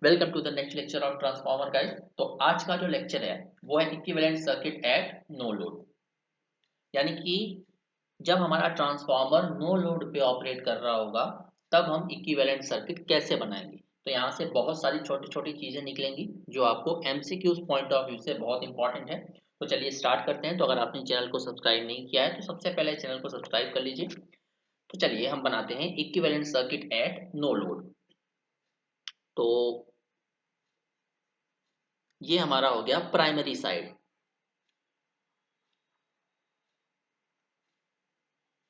Welcome to the next lecture of transformer guys. तो आज का जो लेक्चर है वो है equivalent circuit at no load. यानी कि जब हमारा ट्रांसफार्मर नो लोड पे ऑपरेट कर रहा होगा तब हम इक्विवेलेंट सर्किट कैसे बनाएंगे। तो यहाँ से बहुत सारी छोटी छोटी चीजें निकलेंगी जो आपको एमसीक्यूज पॉइंट ऑफ व्यू से बहुत इंपॉर्टेंट है। तो चलिए स्टार्ट करते हैं। तो अगर आपने चैनल को सब्सक्राइब नहीं किया है तो सबसे पहले चैनल को सब्सक्राइब कर लीजिए। तो चलिए हम बनाते हैं equivalent circuit at no load. तो ये हमारा हो गया प्राइमरी साइड।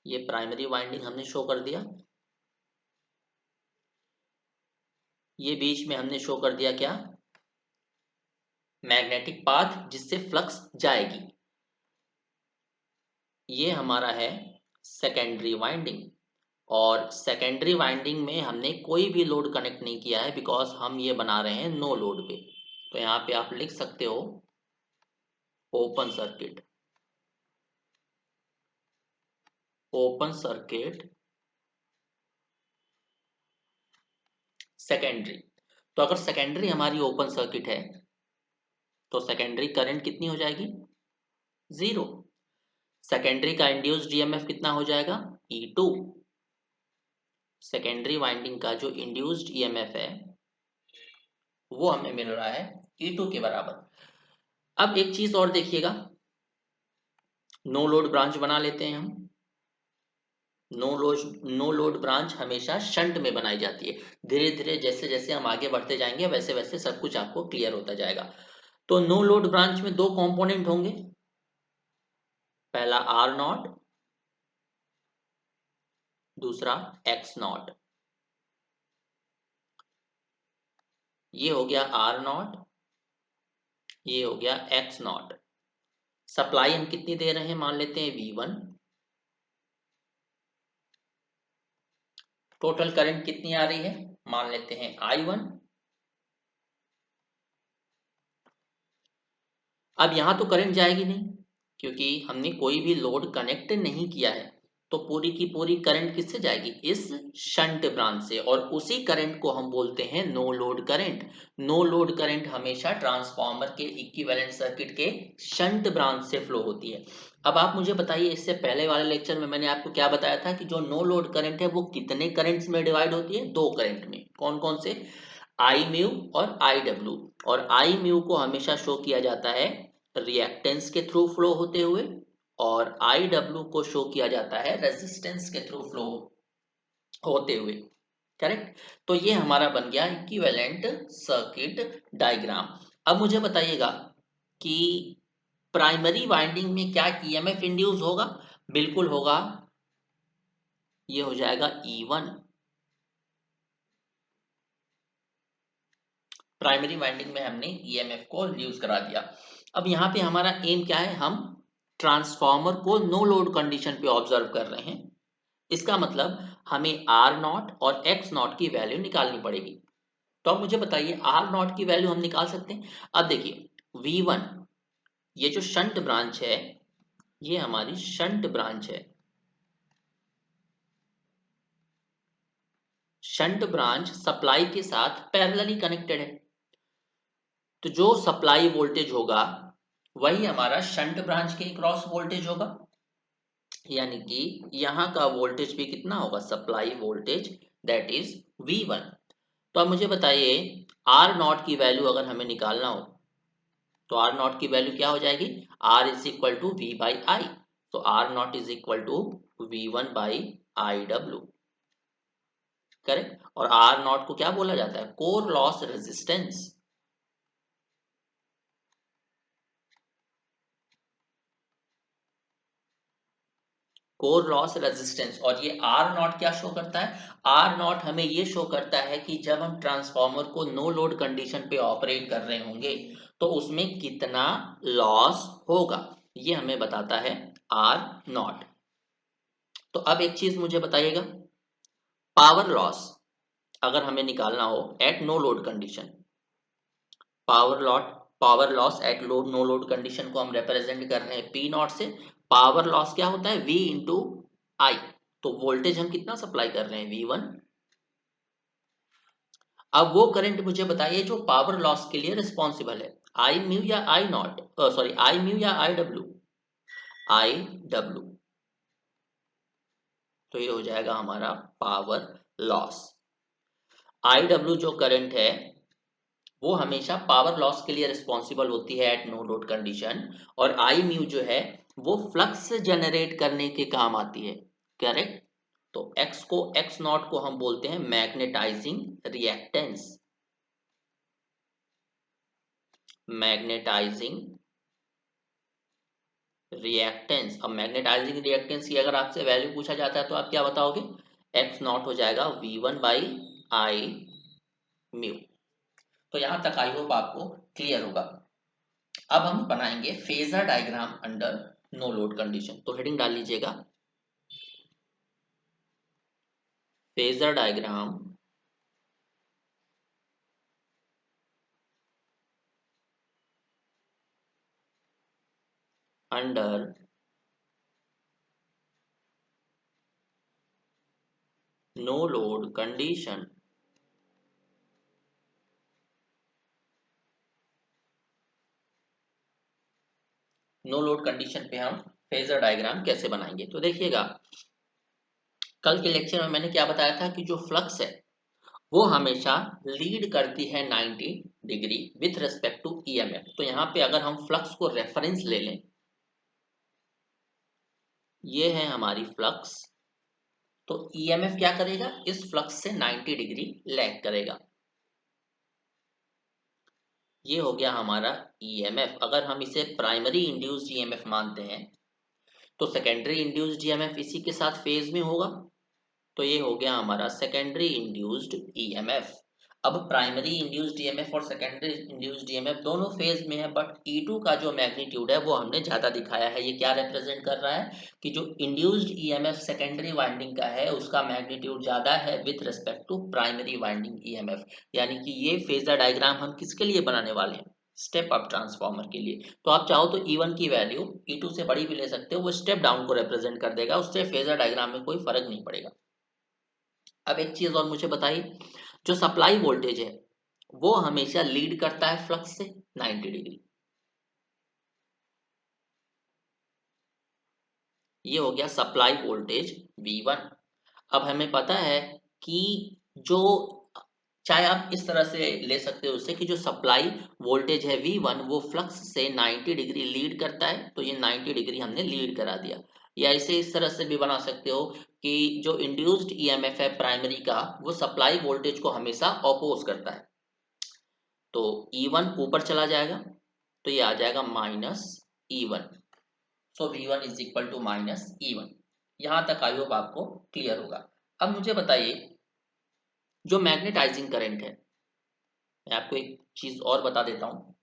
ये प्राइमरी वाइंडिंग हमने शो कर दिया। ये बीच में हमने शो कर दिया क्या, मैग्नेटिक पाथ जिससे फ्लक्स जाएगी। ये हमारा है सेकेंडरी वाइंडिंग। और सेकेंडरी वाइंडिंग में हमने कोई भी लोड कनेक्ट नहीं किया है बिकॉज हम ये बना रहे हैं नो लोड पे। तो यहाँ पे आप लिख सकते हो open circuit. Open circuit secondary. तो अगर सेकेंडरी हमारी ओपन सर्किट है तो सेकेंडरी करंट कितनी हो जाएगी, जीरो। सेकेंडरी का इंड्यूस्ड ईएमएफ कितना हो जाएगा, E2। सेकेंडरी वाइंडिंग का जो इंड्यूस्ड ईएमएफ है वो हमें मिल रहा है E2 के बराबर। अब एक चीज और देखिएगा, नो लोड ब्रांच बना लेते हैं हम। नो लोड ब्रांच हमेशा शंट में बनाई जाती है। धीरे धीरे जैसे जैसे हम आगे बढ़ते जाएंगे वैसे वैसे सब कुछ आपको क्लियर होता जाएगा। तो नो लोड ब्रांच में दो कंपोनेंट होंगे, पहला आर नॉट, दूसरा एक्स नॉट। ये हो गया आर नॉट, ये हो गया एक्स नॉट। सप्लाई हम कितनी दे रहे हैं, मान लेते हैं V1। टोटल करंट कितनी आ रही है, मान लेते हैं I1। अब यहां तो करंट जाएगी नहीं क्योंकि हमने कोई भी लोड कनेक्ट नहीं किया है। तो पूरी की पूरी करंट किससे जाएगी, इस शंट ब्रांच से। और उसी करंट को हम बोलते हैं no load current. No load current हमेशा ट्रांसफार्मर के इक्विवेलेंट सर्किट के शंट ब्रांच से फ्लो होती है। अब आप मुझे बताइए, इससे पहले वाले लेक्चर में मैंने आपको क्या बताया था कि जो नो लोड करंट है वो कितने करंट्स में डिवाइड होती है, दो करंट में। कौन कौन से, आई म्यू और आई डब्ल्यू। और आई म्यू को हमेशा शो किया जाता है रिएक्टेंस के थ्रू फ्लो होते हुए, और आई डब्ल्यू को शो किया जाता है रेजिस्टेंस के थ्रू फ्लो होते हुए। करेक्ट। तो ये हमारा बन गया इक्विवेलेंट सर्किट डायग्राम। अब मुझे बताइएगा कि प्राइमरी वाइंडिंग में क्या ईएमएफ इंड्यूस होगा, बिल्कुल होगा, ये हो जाएगा E1। प्राइमरी वाइंडिंग में हमने ईएमएफ को इंड्यूस करा दिया। अब यहाँ पे हमारा एम क्या है, हम ट्रांसफार्मर को नो लोड कंडीशन पे ऑब्जर्व कर रहे हैं। इसका मतलब हमें आर नॉट और एक्स नॉट की वैल्यू निकालनी पड़ेगी। तो अब मुझे बताइए आर नॉट की वैल्यू हम निकाल सकते हैं। अब देखिए V1, ये जो शंट ब्रांच है ये हमारी शंट ब्रांच है। शंट ब्रांच सप्लाई के साथ पैरेलली कनेक्टेड है। तो जो सप्लाई वोल्टेज होगा वही हमारा शंट ब्रांच के क्रॉस वोल्टेज होगा। यानी कि यहाँ का वोल्टेज भी कितना होगा, supply voltage, that is V1। तो अब मुझे बताइए आर नॉट की वैल्यू अगर हमें निकालना हो तो आर नॉट की वैल्यू क्या हो जाएगी, R is equal to V by I. तो R naught is equal to V1 by I W. Correct. और आर नॉट को क्या बोला जाता है, core loss resistance. Core loss resistance. और ये आर नॉट क्या शो करता है, आर नॉट हमें ये शो करता है कि जब हम ट्रांसफार्मर को नो लोड कंडीशन पे ऑपरेट कर रहे होंगे तो उसमें कितना लॉस होगा, ये हमें बताता है आर नॉट। तो अब एक चीज मुझे बताइएगा, पावर लॉस अगर हमें निकालना हो at no load condition, power loss at load no load condition को हम रिप्रेजेंट कर रहे हैं पी नॉट से। पावर लॉस क्या होता है, V इंटू आई। तो वोल्टेज हम कितना सप्लाई कर रहे हैं, V1। अब वो करंट मुझे बताइए जो पावर लॉस के लिए रिस्पॉन्सिबल है, आई म्यू या आई नॉट, सॉरी आई म्यू या आई डब्ल्यू, आई डब्ल्यू। तो ये हो जाएगा हमारा पावर लॉस। आई डब्ल्यू जो करंट है वो हमेशा पावर लॉस के लिए रिस्पॉन्सिबल होती है एट नो लोड कंडीशन, और आई म्यू जो है वो फ्लक्स जनरेट करने के काम आती है, करेक्ट। तो एक्स को, एक्स नॉट को हम बोलते हैं मैग्नेटाइजिंग रिएक्टेंस, मैग्नेटाइजिंग रिएक्टेंस। अब मैग्नेटाइजिंग रिएक्टेंस की अगर आपसे वैल्यू पूछा जाता है तो आप क्या बताओगे, एक्स नॉट हो जाएगा V1 बाई आई म्यू। तो यहां तक आई होप आपको क्लियर होगा। अब हम बनाएंगे phasor diagram under no load condition. तो हेडिंग डाल लीजिएगा, phasor diagram under no load condition. No load condition पे हम फेजर डायग्राम कैसे बनाएंगे, तो देखिएगा कल के लेक्चर में मैंने क्या बताया था कि जो फ्लक्स है वो हमेशा लीड करती है 90 degree with respect to EMF. तो यहाँ पे अगर हम फ्लक्स को रेफरेंस ले लें, ये है हमारी फ्लक्स, तो ईएमएफ क्या करेगा, इस फ्लक्स से 90 डिग्री लैग करेगा। ये हो गया हमारा ईएमएफ। अगर हम इसे प्राइमरी इंड्यूस्ड ईएमएफ मानते हैं तो सेकेंडरी इंड्यूस्ड ईएमएफ इसी के साथ फेज में होगा। तो ये हो गया हमारा सेकेंडरी इंड्यूस्ड ईएमएफ। अब प्राइमरी इंड्यूस्ड ईएमएफ और सेकेंडरी इंड्यूस्ड ईएमएफ दोनों फेज में है, बट E2 का जो मैग्नीट्यूड है वो हमने ज्यादा दिखाया है। ये क्या रिप्रेजेंट कर रहा है कि जो इंड्यूस्ड ईएमएफ सेकेंडरी वाइंडिंग का है उसका मैग्नीट्यूड ज्यादा है with respect to primary winding EMF. यानी कि ये फेजर डायग्राम हम किसके लिए बनाने वाले हैं, स्टेप अप ट्रांसफार्मर के लिए। तो आप चाहो तो E1 की वैल्यू E2 से बड़ी भी ले सकते हो, वो स्टेप डाउन को रिप्रेजेंट कर देगा, उससे फेजर डायग्राम में कोई फर्क नहीं पड़ेगा। अब एक चीज और मुझे बताइए, जो सप्लाई वोल्टेज है वो हमेशा लीड करता है फ्लक्स से 90 डिग्री। ये हो गया सप्लाई वोल्टेज V1। अब हमें पता है कि जो, चाहे आप इस तरह से ले सकते हो उसे कि जो सप्लाई वोल्टेज है V1 वो फ्लक्स से 90 डिग्री लीड करता है, तो ये 90 डिग्री हमने लीड करा दिया। या इसे इस तरह से भी बना सकते हो कि जो इंड्यूस्ड ईएमएफ है प्राइमरी का वो सप्लाई वोल्टेज को हमेशा ऑपोज करता है, तो E1 ऊपर चला जाएगा, तो ये आ जाएगा minus E1। So V1 is equal to minus E1। यहां तक आई होप आपको क्लियर होगा। अब मुझे बताइए जो मैग्नेटाइजिंग करंट है, मैं आपको एक चीज और बता देता हूं।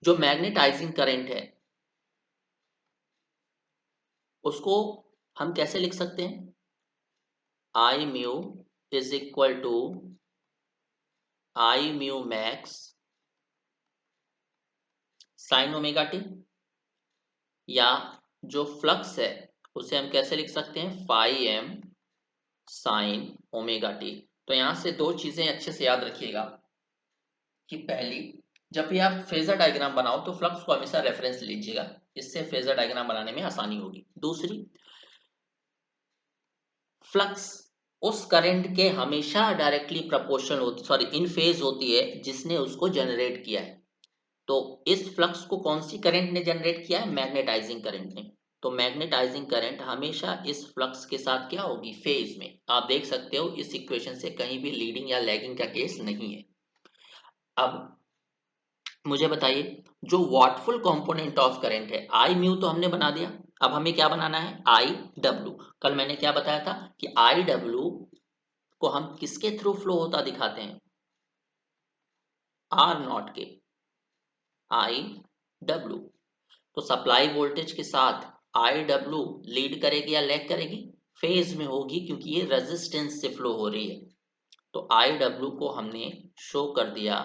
जो मैग्नेटाइजिंग करंट है उसको हम कैसे लिख सकते हैं, I mu is equal to I mu max sine omega t, या जो फ्लक्स है उसे हम कैसे लिख सकते हैं, phi m sine omega t. तो यहां से दो चीजें अच्छे से याद रखिएगा कि पहली, जब भी आप फेजर डायग्राम बनाओ तो फ्लक्स को हमेशा रेफरेंस लीजिएगा, इससे फेजर डायग्राम बनाने में आसानी होगी। दूसरी, फ्लक्स उस करंट के हमेशा डायरेक्टली प्रोपोर्शनल होती, सॉरी इन फेज होती है जिसने उसको जनरेट किया है। तो इस फ्लक्स को कौन सी करंट ने जनरेट किया है, मैग्नेटाइजिंग करंट ने। तो मैग्नेटाइजिंग करंट हमेशा इस फ्लक्स के साथ क्या होगी, फेज में। आप देख सकते हो इस इक्वेशन से कहीं भी लीडिंग या लैगिंग का केस नहीं है। अब मुझे बताइए जो वॉटफुल कंपोनेंट ऑफ करंट है, आई म्यू तो हमने बना दिया, अब हमें क्या बनाना है, आई डब्ल्यू। कल मैंने क्या बताया था कि आई डब्ल्यू को हम किसके थ्रू फ्लो होता दिखाते हैं, आर नॉट के, आई डब्ल्यू। तो सप्लाई वोल्टेज के साथ आई डब्ल्यू लीड करेगी या लैग करेगी, फेज में होगी क्योंकि ये रेजिस्टेंस से फ्लो हो रही है। तो आई डब्ल्यू को हमने शो कर दिया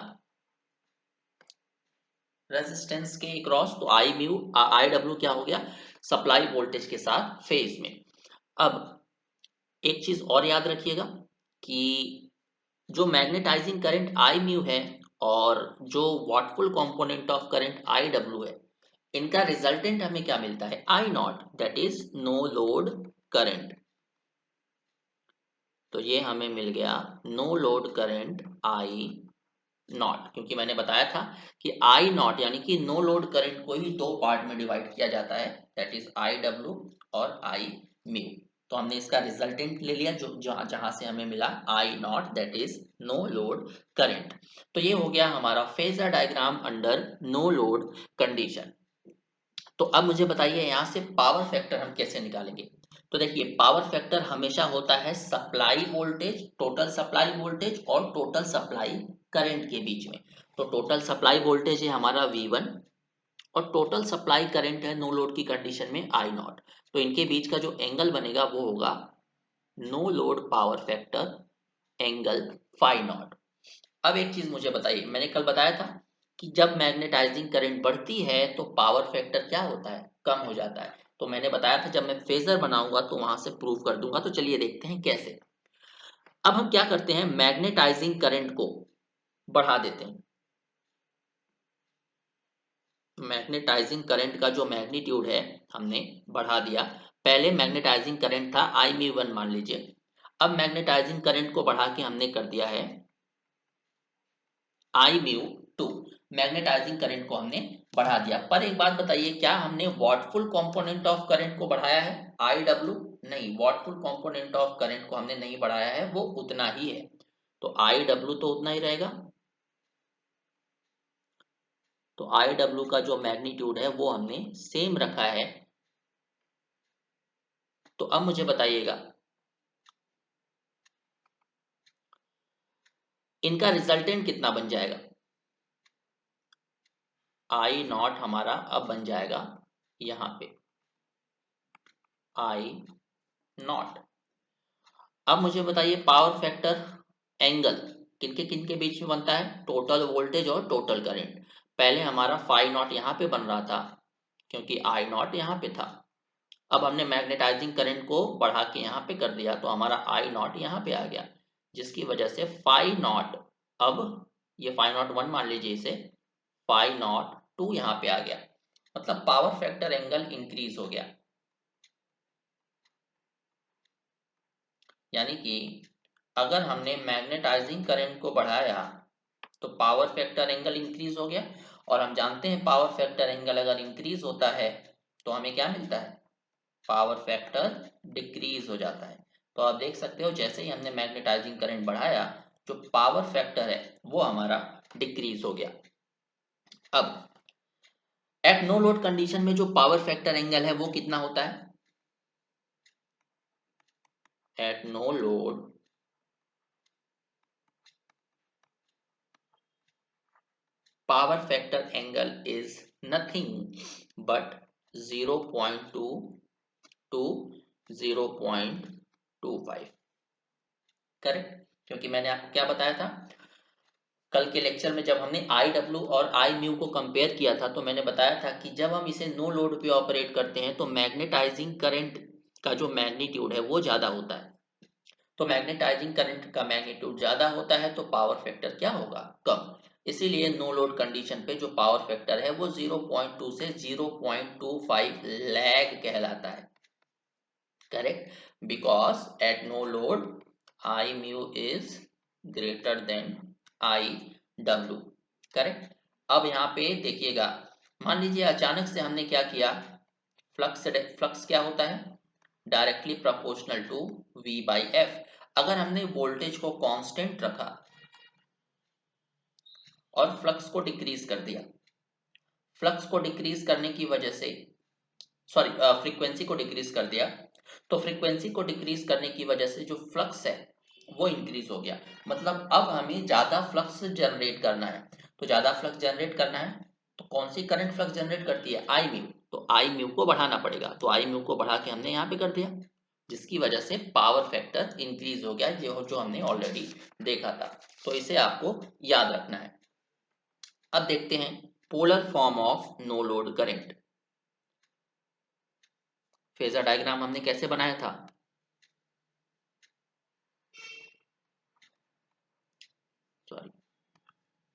रेजिस्टेंस के क्रॉस, तो आई म्यू आई डब्ल्यू क्या हो गया, सप्लाई वोल्टेज के साथ फेज में। अब एक चीज और याद रखिएगा कि जो मैग्नेटाइजिंग करंट आई म्यू है और जो wattful component of current I W है, इनका रिजल्टेंट हमें क्या मिलता है, I naught, that is no load current. तो ये हमें मिल गया no load current I naught, क्योंकि मैंने बताया था कि आई नॉट यानी कि नो लोड करंट को ही दो पार्ट में डिवाइड किया जाता है, दैट इज आई डब्ल्यू और आई म्यू। तो हमने इसका रिजल्टेंट ले लिया जो जहां जहां से हमें मिला I naught, that is no load current. तो ये हो गया हमारा phasor diagram under no load condition. तो अब मुझे बताइए यहाँ से पावर फैक्टर हम कैसे निकालेंगे। तो देखिए पावर फैक्टर हमेशा होता है supply voltage, total supply voltage और टोटल सप्लाई करंट के बीच में। तो टोटल सप्लाई वोल्टेज है हमारा V1 और टोटल सप्लाई करंट है नो लोड की कंडीशन में I नॉट। तो इनके बीच का जो एंगल बनेगा वो होगा no load power factor angle phi naught. अब एक चीज मुझे बताइए, मैंने कल बताया था कि जब मैग्नेटाइजिंग करंट बढ़ती है तो पावर फैक्टर क्या होता है, कम हो जाता है। तो मैंने बताया था जब मैं फेजर बनाऊंगा तो वहां से प्रूव कर दूंगा। तो चलिए देखते हैं कैसे। अब हम क्या करते हैं, मैग्नेटाइजिंग करंट को बढ़ा देते हैं। मैग्नेटाइजिंग करंट का जो मैग्नीट्यूड है हमने बढ़ा दिया। पहले मैग्नेटाइजिंग करंट था आई म्यू वन मान लीजिए, अब मैग्नेटाइजिंग करंट को बढ़ा के हमने कर दिया है आई म्यू टू। मैग्नेटाइजिंग करंट को हमने बढ़ा दिया। पर एक बात बताइए, क्या हमने वॉटफुल कंपोनेंट ऑफ करंट को बढ़ाया है आई डब्ल्यू? नहीं, वॉटफुल कंपोनेंट ऑफ करंट को हमने नहीं बढ़ाया है, वो उतना ही है। तो आई डब्ल्यू तो उतना ही रहेगा। तो आई डब्ल्यू का जो मैग्नीट्यूड है वो हमने सेम रखा है। तो अब मुझे बताइएगा इनका रिजल्टेंट कितना बन जाएगा। आई नॉट हमारा अब बन जाएगा यहां पे आई नॉट। अब मुझे बताइए पावर फैक्टर एंगल किनके किनके बीच में बनता है, टोटल वोल्टेज और टोटल करंट। पहले हमारा फाई नॉट यहाँ पे बन रहा था क्योंकि आई नॉट यहाँ पे था। अब हमने मैग्नेटाइजिंग करंट को बढ़ा के यहाँ पे कर दिया तो हमारा आई नॉट यहाँ पे आ गया, जिसकी वजह से फाई नॉट, अब ये फाई नॉट वन मान लीजिए इसे, फाई नॉट टू यहाँ पे आ गया। मतलब पावर फैक्टर एंगल इंक्रीज हो गया। यानी कि अगर हमने मैग्नेटाइजिंग करंट को बढ़ाया तो पावर फैक्टर एंगल इंक्रीज हो गया। और हम जानते हैं पावर फैक्टर एंगल अगर इंक्रीज होता है तो हमें क्या मिलता है, पावर फैक्टर डिक्रीज हो जाता है। तो आप देख सकते हो जैसे ही हमने मैग्नेटाइजिंग करंट बढ़ाया जो पावर फैक्टर है वो हमारा डिक्रीज हो गया। अब एट नो लोड कंडीशन में जो पावर फैक्टर एंगल है वो कितना होता है, at no load power factor angle is nothing but 0.2 to 0.25, correct. क्योंकि मैंने आपको क्या बताया था कल के लेक्चर में, जब हमने आई डब्ल्यू और आई म्यू को कंपेयर किया था तो मैंने बताया था कि जब हम इसे नो लोड पे ऑपरेट करते हैं तो मैग्नेटाइजिंग करंट का जो मैग्नीट्यूड है वो ज्यादा होता है। तो मैग्नेटाइजिंग करंट का मैग्नीट्यूड ज्यादा होता है तो पावर फैक्टर क्या होगा, कम। इसीलिए नो लोड कंडीशन पे जो पावर फैक्टर है वो 0.2 से 0.25 लैग कहलाता है, correct. Because at no load I mu is greater than I W, correct. अब यहाँ पे देखिएगा, मान लीजिए अचानक से हमने क्या किया, फ्लक्स फ्लक्स क्या होता है, directly proportional to V by F. अगर हमने वोल्टेज को कांस्टेंट रखा और फ्लक्स को डिक्रीज कर दिया, फ्लक्स को डिक्रीज करने की वजह से, सॉरी फ्रीक्वेंसी को डिक्रीज कर दिया, तो फ्रीक्वेंसी को डिक्रीज करने की वजह से जो फ्लक्स है वो इंक्रीज हो गया। मतलब अब हमें ज्यादा फ्लक्स जनरेट करना है। तो ज्यादा फ्लक्स जनरेट करना है तो कौन सी करंट फ्लक्स जनरेट करती है, आई म्यू। तो आई म्यू को बढ़ाना पड़ेगा, तो आई म्यू को बढ़ा के हमने यहाँ पे कर दिया, जिसकी वजह से पावर फैक्टर इंक्रीज हो गया, जो हमने ऑलरेडी देखा था। तो इसे आपको याद रखना है। अब देखते हैं polar form of no load current. Phasor diagram हमने कैसे बनाया था,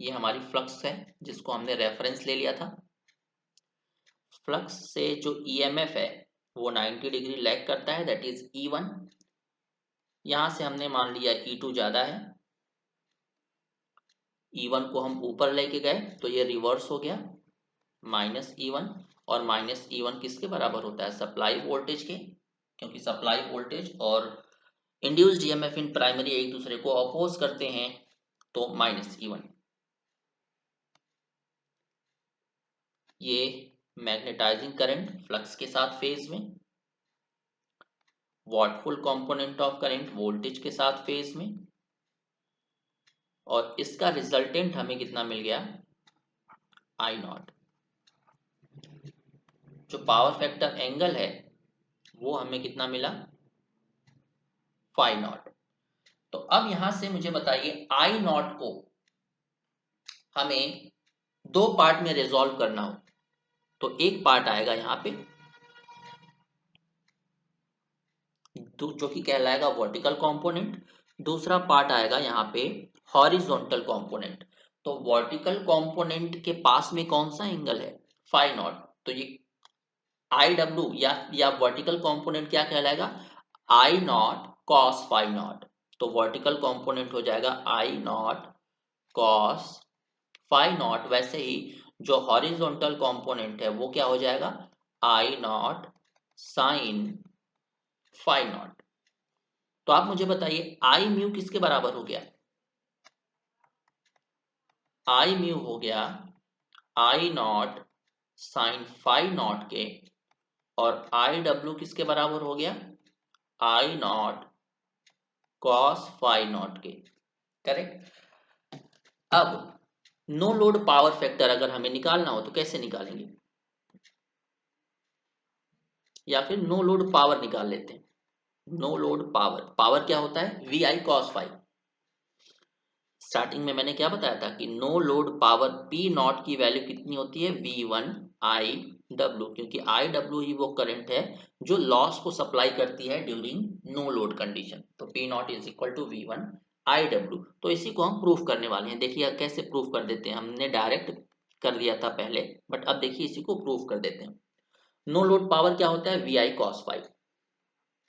ये हमारी फ्लक्स है जिसको हमने रेफरेंस ले लिया था। फ्लक्स से जो ईएमएफ है वो 90 डिग्री लैग करता है, दैट इज E1। यहां से हमने मान लिया E2 ज्यादा है, E1 को हम ऊपर लेके गए तो ये रिवर्स हो गया -E1, और -E1 किसके बराबर होता है? सप्लाई वोल्टेज के, क्योंकि सप्लाई वोल्टेज और इंड्यूस्ड ईएमएफ इन प्राइमरी एक दूसरे को अपोज करते हैं, तो -E1। ये मैग्नेटाइजिंग करंट फ्लक्स के साथ फेज में, वॉटफुल कंपोनेंट ऑफ करंट वोल्टेज के साथ फेज में, और इसका रिजल्टेंट हमें कितना मिल गया? I0। जो पावर फैक्टर एंगल है वो हमें कितना मिला? φ0। तो अब यहां से मुझे बताइए I0 को हमें दो पार्ट में रिजॉल्व करना हो तो एक पार्ट आएगा यहां पे जो कि कहलाएगा वर्टिकल कंपोनेंट, दूसरा पार्ट आएगा यहाँ पे हॉरिजॉन्टल कंपोनेंट। तो वर्टिकल कंपोनेंट के पास में कौन सा एंगल है? φ0। तो ये IW या वर्टिकल कंपोनेंट क्या कहलाएगा? I0 cos φ0। तो वर्टिकल कंपोनेंट हो जाएगा I0 cos φ0। वैसे ही जो हॉरिजॉन्टल कंपोनेंट है वो क्या हो जाएगा? I0 sin φ0। तो आप मुझे बताइए आई म्यू किसके बराबर हो गया? आई म्यू हो गया I0 साइन φ0 के, और IW किसके बराबर हो गया? I0 cos φ0 के। करेक्ट। अब नो लोड पावर फैक्टर अगर हमें निकालना हो तो कैसे निकालेंगे? या फिर नो लोड पावर निकाल लेते हैं। नो लोड पावर, पावर क्या होता है? VI cos φ। स्टार्टिंग में मैंने क्या बताया था कि नो लोड पावर P0 की वैल्यू कितनी होती है? V1 IW, क्योंकि IW ही वो करंट है जो लॉस को सप्लाई करती है ड्यूरिंग नो लोड कंडीशन। तो P0 is equal to V1 IW। तो इसी को हम प्रूफ करने वाले हैं। देखिए कैसे प्रूफ कर देते हैं, हमने डायरेक्ट कर दिया था पहले, बट अब देखिए इसी को प्रूफ कर देते हैं। नो लोड पावर क्या होता है? VI cos φ।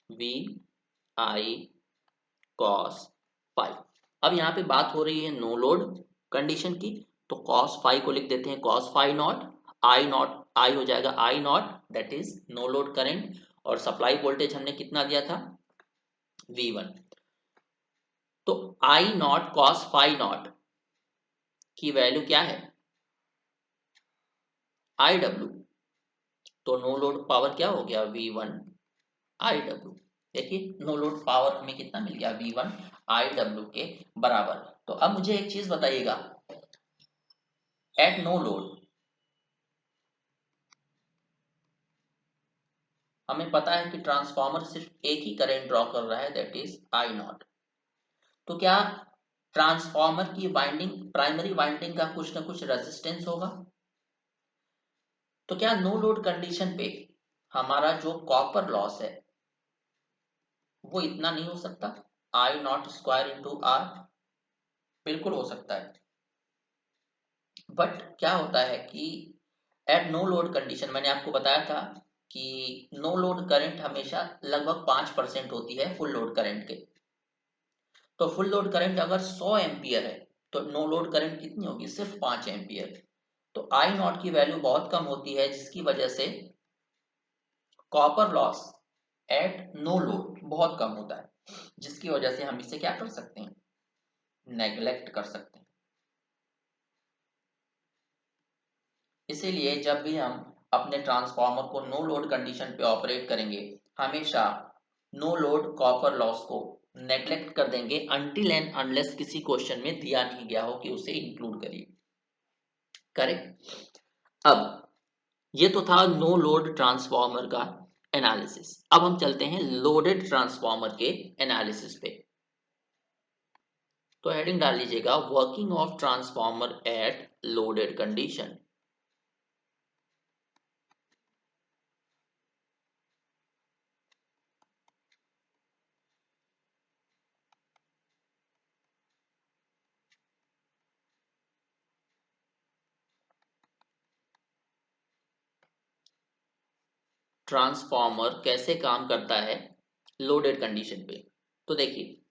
VI cos φ। अब यहाँ पे बात हो रही है नो लोड कंडीशन की, तो cos φ को लिख देते हैं cos φ0। आई नॉट, आई हो जाएगा I0, that is no load current, और सप्लाई वोल्टेज हमने कितना दिया था? V1। तो I0 cos φ0 की वैल्यू क्या है? IW। तो नो लोड पावर क्या हो गया? V1 IW। देखिए नो लोड पावर हमें कितना मिल गया? V1 IW के बराबर। तो अब मुझे एक चीज बताइएगा, एट नो लोड हमें पता है कि ट्रांसफार्मर सिर्फ एक ही करंट ड्रॉ कर रहा है, दैट इज I0। तो क्या ट्रांसफार्मर की वाइंडिंग, प्राइमरी वाइंडिंग का कुछ ना कुछ रेजिस्टेंस होगा? तो क्या नो लोड कंडीशन पे हमारा जो कॉपर लॉस है वो इतना नहीं हो सकता? I0 square into R। बिल्कुल हो सकता है, बट क्या होता है कि एट नो लोड कंडीशन मैंने आपको बताया था कि नो लोड करंट हमेशा लगभग 5% होती है फुल लोड करंट के। तो फुल लोड करंट अगर 100 एम्पियर है तो नो लोड करंट कितनी होगी? सिर्फ 5 एम्पियर। तो I0 की वैल्यू बहुत कम होती है, जिसकी वजह से copper loss at no load बहुत कम होता है, जिसकी वजह से हम इसे क्या कर सकते हैं? नेग्लेक्ट कर सकते हैं। इसीलिए जब भी हम अपने ट्रांसफार्मर को नो लोड कंडीशन पे ऑपरेट करेंगे, हमेशा नो लोड कॉपर लॉस को नेग्लेक्ट कर देंगे अनटिल एंड अनलेस किसी क्वेश्चन में दिया नहीं गया हो कि उसे इंक्लूड करिए। करेक्ट। अब ये तो था नो लोड ट्रांसफार्मर का एनालिसिस। अब हम चलते हैं लोडेड ट्रांसफार्मर के एनालिसिस पे। तो हेडिंग डाल लीजिएगा working of transformer at loaded condition. Transformer कैसे काम करता है लोडेड कंडीशन पे। तो देखिए,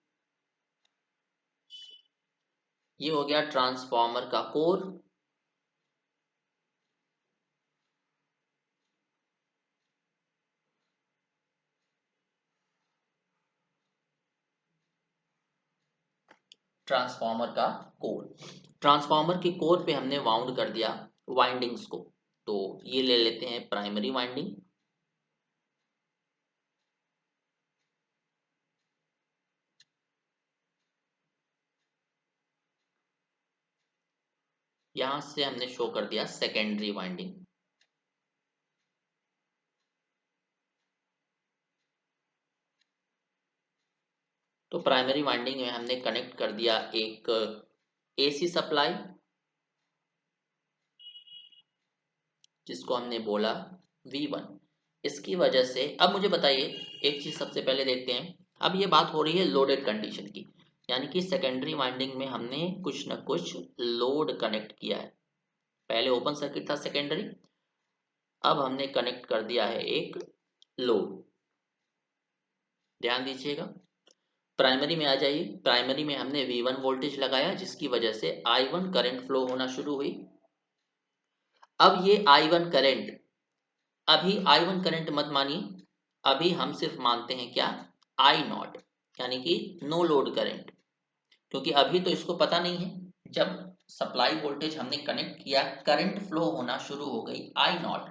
ये हो गया ट्रांसफॉर्मर का कोर। ट्रांसफॉर्मर का कोर, ट्रांसफॉर्मर के कोर पे हमने वाउंड कर दिया वाइंडिंग्स को। तो ये ले लेते हैं प्राइमरी वाइंडिंग, यहां से हमने शो कर दिया सेकेंडरी वाइंडिंग। तो प्राइमरी वाइंडिंग में हमने कनेक्ट कर दिया एक एसी सप्लाई, जिसको हमने बोला V1। इसकी वजह से अब मुझे बताइए एक चीज सबसे पहले देखते हैं। अब ये बात हो रही है लोडेड कंडीशन की, यानी कि सेकेंडरी वाइंडिंग में हमने कुछ न कुछ लोड कनेक्ट किया है। पहले ओपन सर्किट था सेकेंडरी, अब हमने कनेक्ट कर दिया है एक लोड। ध्यान दीजिएगा, प्राइमरी में आ जाइए। प्राइमरी में हमने V1 वोल्टेज लगाया, जिसकी वजह से I1 करंट फ्लो होना शुरू हुई। अब ये I1 करंट, अभी I1 करंट मत मानिए, अभी हम सिर्फ मानते हैं क्या, I0, यानी कि नो लोड करंट, क्योंकि अभी तो इसको पता नहीं है। जब सप्लाई वोल्टेज हमने कनेक्ट किया, करंट फ्लो होना शुरू हो गई I0।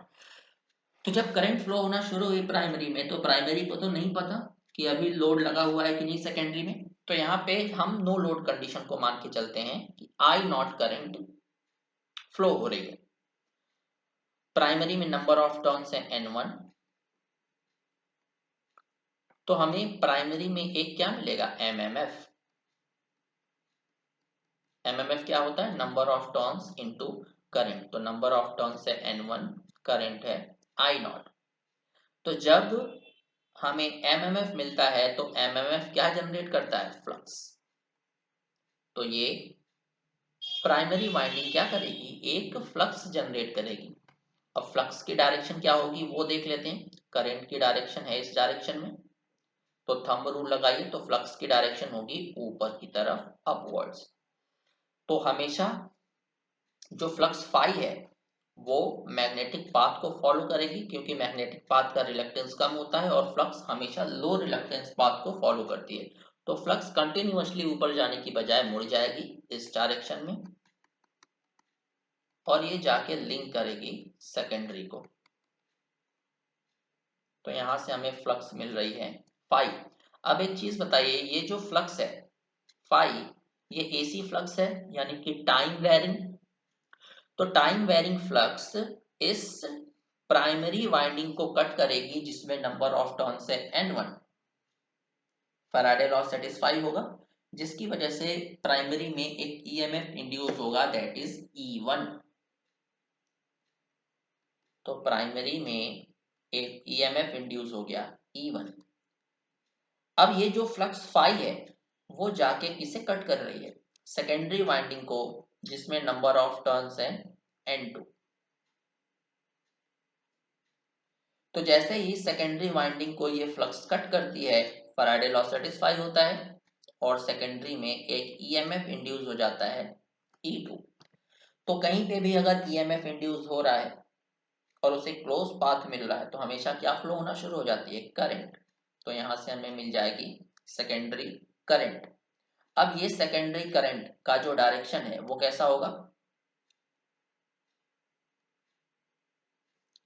तो जब करंट फ्लो होना शुरू हुई प्राइमरी में, तो प्राइमरी को तो नहीं पता कि अभी लोड लगा हुआ है कि नहीं सेकेंडरी में। तो यहाँ पे हम नो लोड कंडीशन को मान के चलते हैं कि I0 करंट फ्लो हो रही है। प्राइमरी में नंबर ऑफ टर्न्स है N1, तो हमें प्राइमरी में एक क्या मिलेगा, MMF। MMF क्या होता है, number of turns into current. तो नंबर ऑफ टर्न्स है N1, करंट है I0। तो जब हमें MMF मिलता है तो MMF क्या जनरेट करता है, फ्लक्स। तो ये प्राइमरी वाइंडिंग क्या करेगी, एक फ्लक्स जनरेट करेगी। अब फ्लक्स की डायरेक्शन क्या होगी वो देख लेते हैं। करंट की डायरेक्शन है इस डायरेक्शन में, तो थंब रूल लगाइए, तो फ्लक्स की डायरेक्शन होगी ऊपर की तरफ, अपवर्ड्स। तो हमेशा जो फ्लक्स फाई है वो मैग्नेटिक पाथ को फॉलो करेगी, क्योंकि मैग्नेटिक पाथ का रिलक्टेंस कम होता है और फ्लक्स हमेशा लो रिलक्टेंस पाथ को फॉलो करती है। तो फ्लक्स कंटिन्यूअसली ऊपर जाने की बजाय मुड़ जाएगी इस डायरेक्शन में, और ये जाके लिंक करेगी सेकेंडरी को। तो यहां से हमें फ्लक्स मिल रही है फाई। अब एक चीज बताइए, ये जो फ्लक्स है फाई, ये एसी फ्लक्स है, यानी कि टाइम वेरिंग। तो टाइम वेरिंग फ्लक्स इस प्राइमरी वाइंडिंग को कट करेगी, जिसमें नंबर ऑफ टर्न्स है N1। फैराडे लॉ सेटिस्फाई होगा, जिसकी वजह से प्राइमरी में एक EMF इंड्यूस होगा, दैट इज E1। तो प्राइमरी में एक EMF इंड्यूस हो गया E1। अब ये जो फ्लक्स फाई है वो जाके किसे कट कर रही है, सेकेंडरी वाइंडिंग को, जिसमें नंबर ऑफ टर्न्स है N2। तो जैसे ही सेकेंडरी वाइंडिंग को ये फ्लक्स कट करती है, फैराडे लॉ सेटिस्फाई होता है और सेकेंडरी में एक EMF इंड्यूस हो जाता है E2। तो कहीं पे भी अगर EMF इंड्यूस हो रहा है और उसे क्लोज पाथ मिल रहा है, तो हमेशा क्या फ्लो होना शुरू हो जाती है, करंट। तो यहां से हमें मिल जाएगी सेकेंडरी करंट। अब ये सेकेंडरी करंट का जो डायरेक्शन है वो कैसा होगा,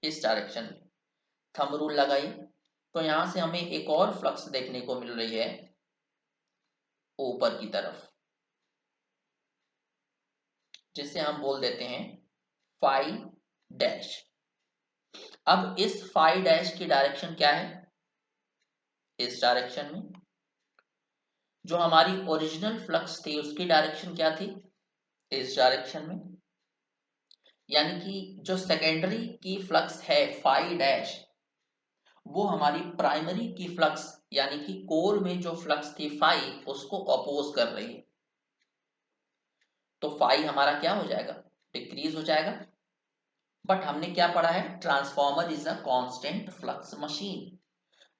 इस डायरेक्शन में। थंब रूल लगाइए, तो यहां से हमें एक और फ्लक्स देखने को मिल रही है ऊपर की तरफ, जिसे हम बोल देते हैं फाई डैश। अब इस फाई डैश की डायरेक्शन क्या है, इस डायरेक्शन में। जो हमारी ओरिजिनल फ्लक्स थी उसकी डायरेक्शन क्या थी, इस डायरेक्शन में। यानी कि जो सेकेंडरी की फ्लक्स है फाई डैश, वो हमारी प्राइमरी की फ्लक्स यानी कि कोर में जो फ्लक्स थी फाई, उसको अपोज कर रही है। तो फाई हमारा क्या हो जाएगा, डिक्रीज हो जाएगा। बट हमने क्या पढ़ा है, transformer is a constant flux machine,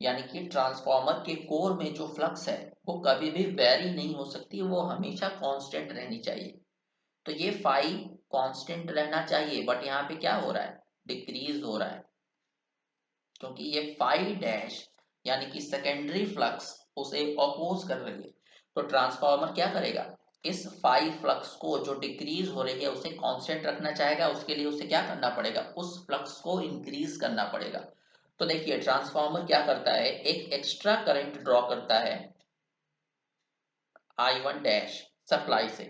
यानी कि ट्रांसफॉर्मर के कोर में जो फ्लक्स है वो कभी भी वेरी नहीं हो सकती, वो हमेशा कांस्टेंट रहनी चाहिए। तो ये फाई कांस्टेंट रहना चाहिए, बट यहाँ पे क्या हो रहा है, डिक्रीज हो रहा है, क्योंकि ये फाई डैश यानी कि सेकेंडरी फ्लक्स उसे अपोज कर रही है। तो ट्रांसफार्मर क्या करेगा, इस फाई फ्लक्स को जो डिक्रीज हो रही है उसे कांस्टेंट रखना चाहेगा, उसके लिए उसे क्या करना पड़ेगा, उस फ्लक्स को इंक्रीज करना पड़ेगा। तो देखिए ट्रांसफार्मर क्या करता है, एक एक्स्ट्रा करंट ड्रॉ करता है I1 डैश सप्लाई से।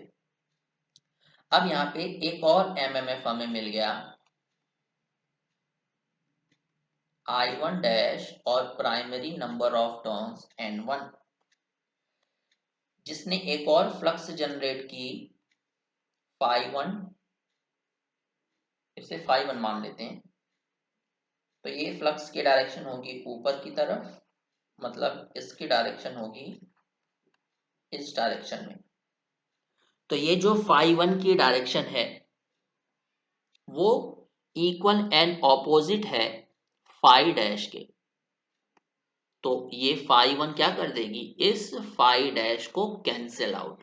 अब यहाँ पे एक और एमएमएफ हमें मिल गया I1 डैश और primary number of turns N1, जिसने एक और फ्लक्स जनरेट की phi1, इसे phi1 मान लेते हैं। तो ये फ्लक्स की डायरेक्शन होगी ऊपर की तरफ, मतलब इसकी डायरेक्शन होगी इस डायरेक्शन में। तो ये जो phi1 की डायरेक्शन है वो इक्वल एंड ऑपोजिट है phi डैश के। तो ये phi1 क्या कर देगी, इस phi डैश को कैंसिल आउट।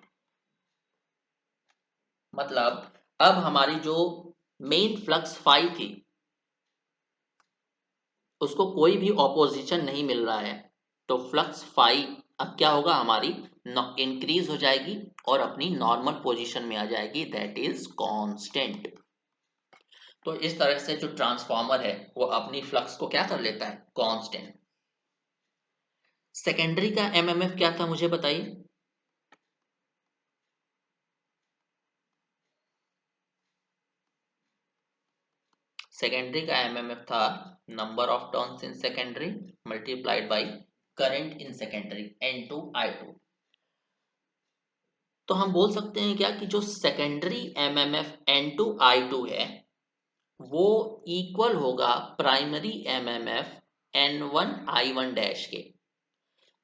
मतलब अब हमारी जो मेन फ्लक्स फाई थी उसको कोई भी ऑपोजिशन नहीं मिल रहा है, तो फ्लक्स फाई अब क्या होगा, हमारी इंक्रीज हो जाएगी और अपनी नॉर्मल पोजीशन में आ जाएगी, दैट इज कांस्टेंट। तो इस तरह से जो ट्रांसफार्मर है वो अपनी फ्लक्स को क्या कर लेता है, कांस्टेंट। सेकेंडरी का एमएमएफ क्या था मुझे बताइए। सेकेंडरी का एमएमएफ था number of turns in secondary multiplied by current in secondary N2I2। तो हम बोल सकते हैं क्या कि जो सेकेंडरी एमएमएफ N2I2 है वो इक्वल होगा प्राइमरी एमएमएफ N1I1 डैश के,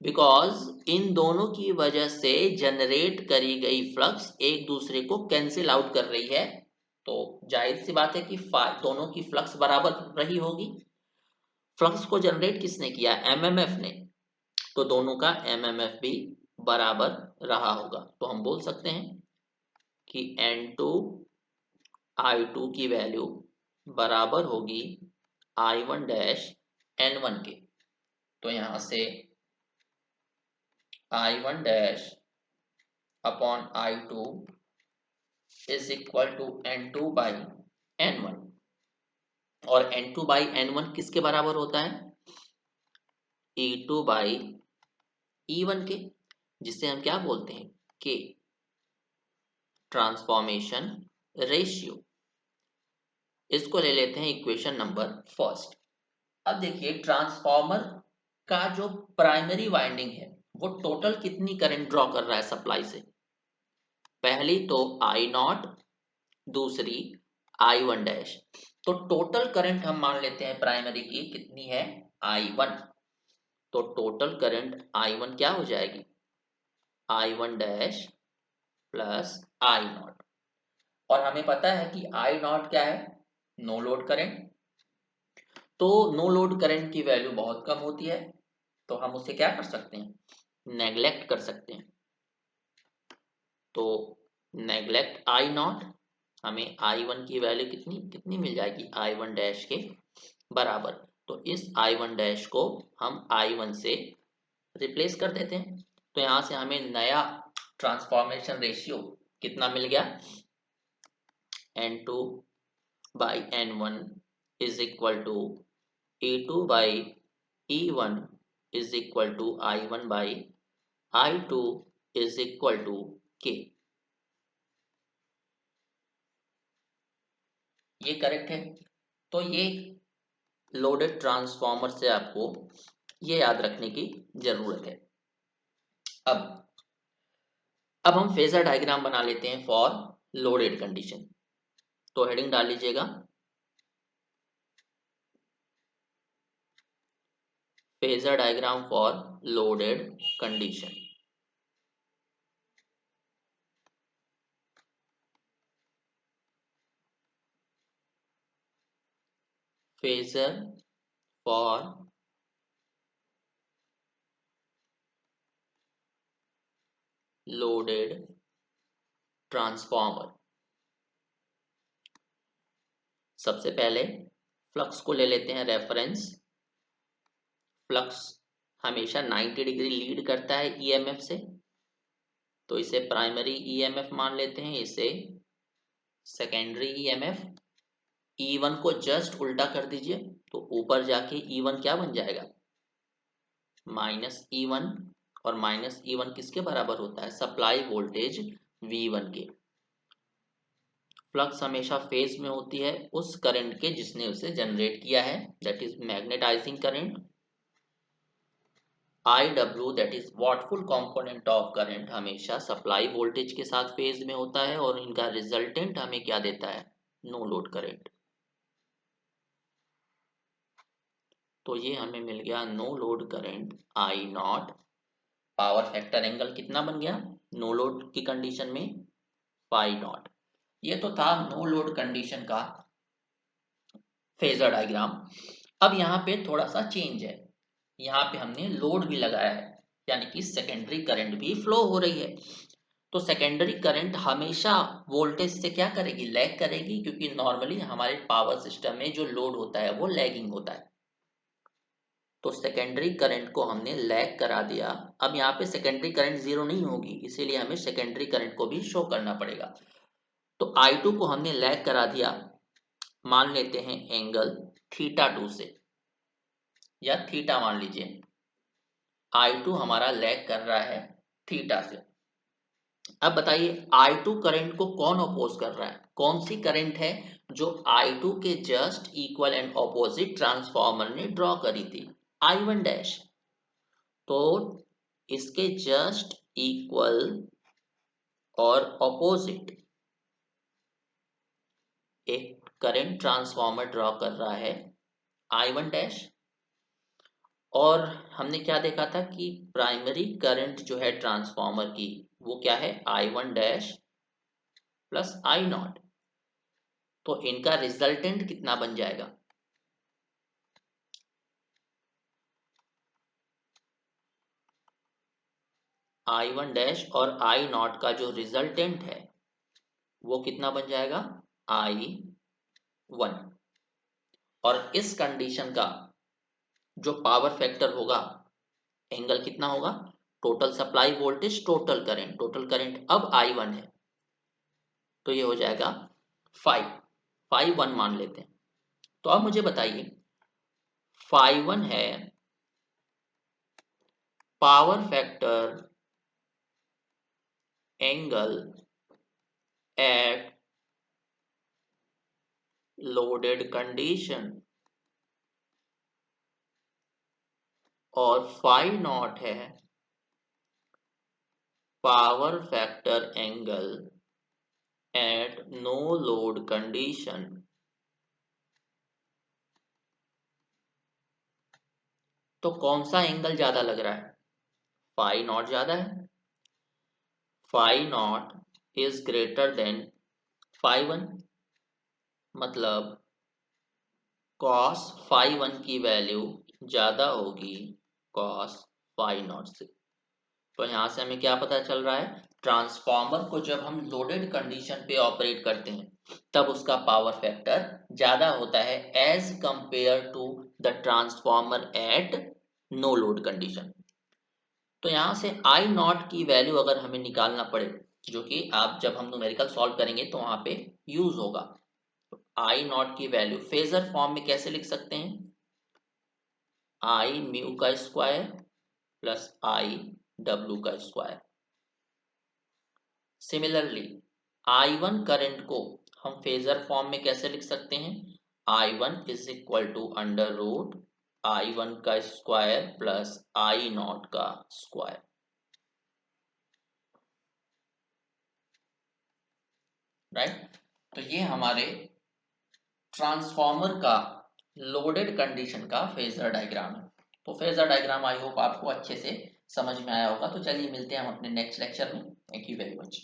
बिकॉज इन दोनों की वजह से जनरेट करी गई फ्लक्स एक दूसरे को कैंसिल आउट कर रही है। तो जाहिर सी बात है कि दोनों की फ्लक्स बराबर रही होगी। फ्लक्स को जनरेट किसने किया, एमएमएफ ने, तो दोनों का एमएमएफ भी बराबर रहा होगा। तो हम बोल सकते हैं कि N2I2 की वैल्यू बराबर होगी I1 डैश N1 के। तो यहां से I1 dash upon I2 is equal to N2 by N1, और N2 बाई N1 किसके बराबर होता है, E2 बाई E1 के, जिसे हम क्या बोलते हैं, K, ट्रांसफॉर्मेशन रेशियो। इसको ले लेते हैं इक्वेशन नंबर फर्स्ट। अब देखिए ट्रांसफॉर्मर का जो प्राइमरी वाइंडिंग है वो टोटल कितनी करंट ड्रॉ कर रहा है सप्लाई से, पहली तो I0, दूसरी I1 डैश। तो टोटल करंट हम मान लेते हैं प्राइमरी की कितनी है, I1। तो टोटल करंट I1 क्या हो जाएगी, I1 डैश प्लस I0। और हमें पता है कि I0 क्या है, नो लोड करंट। तो नो लोड करंट की वैल्यू बहुत कम होती है, तो हम उसे क्या कर सकते हैं, नेग्लेक्ट कर सकते हैं। तो नेग्लेक्ट I0, हमें I1 की वैल्यू कितनी कितनी मिल जाएगी, I1 डैश के बराबर। तो इस I1 डैश को हम I1 से रिप्लेस कर देते हैं। तो यहाँ से हमें नया ट्रांसफॉर्मेशन रेशियो कितना मिल गया, N2 by N1 is equal to E2 by E1 is equal to I1 by I2 is equal to K। ये करेक्ट है। तो ये लोडेड ट्रांसफॉर्मर से आपको ये याद रखने की जरूरत है। अब हम फेजर डायग्राम बना लेते हैं फॉर लोडेड कंडीशन। तो हेडिंग डाल लीजिएगा, phasor diagram for loaded condition. Phasor for loaded transformer. सबसे पहले फ्लक्स को ले लेते हैं रेफरेंस। फ्लक्स हमेशा 90 डिग्री लीड करता है ईएमएफ से, तो इसे प्राइमरी ईएमएफ मान लेते हैं, इसे सेकेंडरी ईएमएफ। E1 को जस्ट उल्टा कर दीजिए तो ऊपर जाके E1 क्या बन जाएगा, -E1, और -E1 किसके बराबर होता है, सप्लाई वोल्टेज V1 के। फ्लक्स हमेशा फेज में होती है उस करंट के जिसने उसे जनरेट किया है, that is magnetising current. IW that is wattful component of current हमेशा सप्लाई वोल्टेज के साथ फेज में होता है, और इनका रिजल्टेंट हमें क्या देता है, नो लोड करंट। तो ये हमें मिल गया no load current I naught. Power factor angle कितना बन गया नो लोड की कंडीशन में, फाई नॉट। ये तो था नो लोड कंडीशन का फेजर डायग्राम। अब यहाँ पे थोड़ा सा चेंज है, यहाँ पे हमने लोड भी लगाया है, यानी कि सेकेंडरी करंट भी फ्लो हो रही है। तो सेकेंडरी करंट हमेशा वोल्टेज से क्या करेगी, लैग करेगी, क्योंकि नॉर्मली हमारे पावर सिस्टम में जो लोड होता है वो लैगिंग होता है। तो सेकेंडरी करंट को हमने लैग करा दिया। अब यहाँ पे सेकेंडरी करंट जीरो नहीं होगी, इसीलिए हमें सेकेंडरी करंट को भी शो करना पड़ेगा। तो I2 को हमने लैग करा दिया, मान लेते हैं एंगल θ2 से, या थीटा मान लीजिए। I2 हमारा लैग कर रहा है थीटा से। अब बताइए I2 करंट को कौन अपोज कर रहा है, कौन सी करंट है जो I2 के just equal and opposite transformer ने ड्रॉ करी थी, I1 डैश। तो इसके जस्ट इक्वल और ऑपोजिट एक करंट ट्रांसफॉर्मर ड्रॉ कर रहा है I1 डैश। और हमने क्या देखा था कि प्राइमरी करंट जो है ट्रांसफॉर्मर की वो क्या है, I1 dash plus I naught. तो इनका रिजल्टेंट कितना बन जाएगा, I1 डैश और I नॉट का जो रिजल्टेंट है वो कितना बन जाएगा, I1। और इस कंडीशन का जो पावर फैक्टर होगा, एंगल कितना होगा, total supply voltage total current अब I1 है, तो ये हो जाएगा 5 मान लेते हैं। तो अब मुझे बताइए 5 है power factor angle at loaded condition, और 5 नॉट है power factor angle at no load condition. तो कौन सा एंगल ज्यादा लग रहा है, 5 नॉट ज्यादा है, 5 नॉट इज ग्रेटर देन 5 मतलब cos phi 1 की वैल्यू ज्यादा होगी cos phi नॉट से। तो यहां से हमें क्या पता चल रहा है, ट्रांसफॉर्मर को जब हम लोडेड कंडीशन पे ऑपरेट करते हैं तब उसका पावर फैक्टर ज्यादा होता है as compare to the transformer at no load condition. तो यहाँ से आई नॉट की वैल्यू अगर हमें निकालना पड़े, जो कि आप जब हम न्यूमेरिकल सॉल्व करेंगे तो वहां पे यूज होगा, आई नॉट की वैल्यू फेजर फॉर्म में कैसे लिख सकते हैं, आई म्यू का स्क्वायर प्लस आई डब्ल्यू का स्क्वायर। सिमिलरली I1 करंट को हम फेजर फॉर्म में कैसे लिख सकते हैं, I1 is equal to under root I1 का स्क्वायर प्लस I नॉट का स्क्वायर। राइट, तो ये हमारे ट्रांसफॉर्मर का लोडेड कंडीशन का फेजर डायग्राम है। तो फेजर डायग्राम आई होप आपको अच्छे से समझ में आया होगा। तो चलिए मिलते हैं हम अपने नेक्स्ट लेक्चर में। Thank you very much.